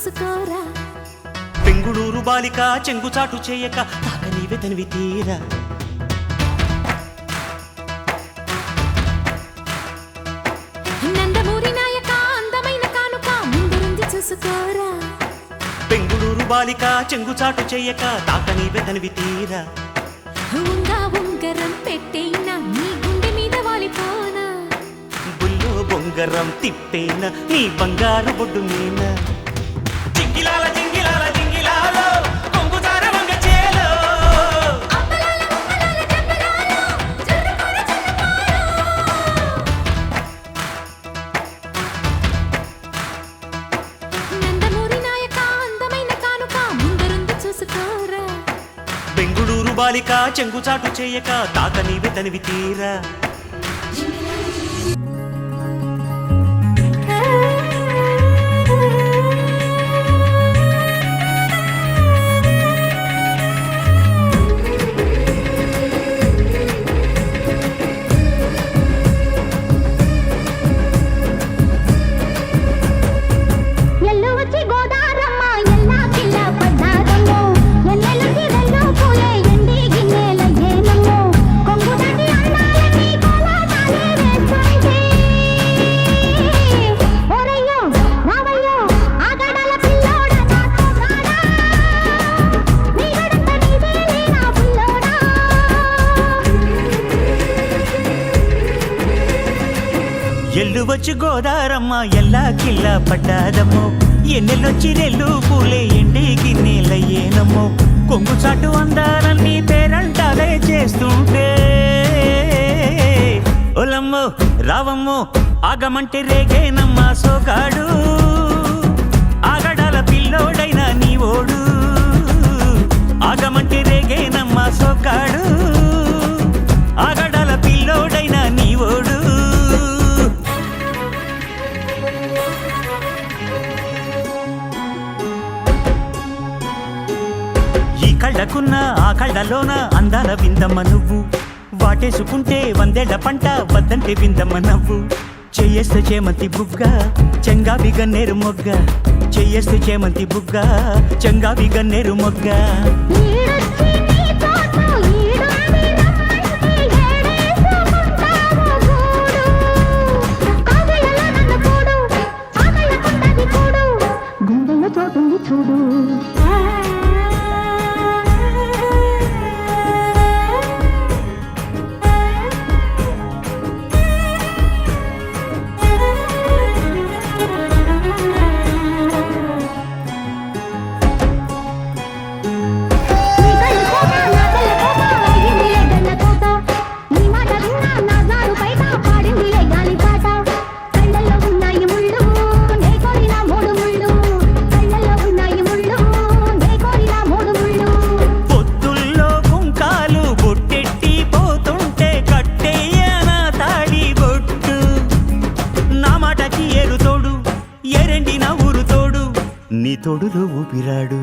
చూసుకోరా. బెంగుళూరు బాలిక చెంగుచాటు చేయక తాక నీవే తనివి తీరా. నందమూరి నాయక అందమైన కానుక ముందుంది చూసుకోరా. బెంగుళూరు బాలిక చెంగుచాటు చేయక తాక నీవే తనివి తీరా. ఉంగరం పెట్టేనా నీ గుండె మీద వాలిపోనా. బుల్లో బొంగరం తిప్పేనా నీ బంగారు బొడ్డు మీన. జింగిలాల జింగిలాల జింగిలాలో కొంగుచార వంగ చేలో. నందమూరి నాయక అందమైన కానుక ముందుంది చూసుకోరా. బెంగుళూరు బాలిక చెంగుచాటు చేయక తాక నీవే తనివి తీరా. ఎల్లు వచ్చి గోదారమ్మ ఎల్లా కిల్లా పడ్డాదమ్మో. ఎన్నెల్లొచ్చి రెల్లు పూలే ఎండి గిన్నెలయ్యేనమ్మో. కొంగు చాటు అందాలన్నీ పేరంటాలే చేస్తుంటే ఒలమ్మో రావమ్మో ఆగమంటే రేగేనమ్మా సోగాడు. ఆగడాల పిల్లోడైనా నీ ఓడు. ఆగమంటే రేగేనమ్మా సోగాడు. ఆగడాల పిల్లోడైనా నీ ఓడు. కళ్ళకున్న ఆ కళ్ళలోన అందాల విందమ్మ నువ్వు. వాటేసుకుంటే వందేళ్ల పంట వద్దంటే విందమ్మ నవ్వు. చెయ్యేస్తే చేమంతి బుగ్గ చెంగావి గన్నేరు మొగ్గ. చెయ్యేస్తే చేమంతి బుగ్గ చెంగావి గన్నేరు మొగ్గ. చూడు నీ తోడులో ఊపిరాడు.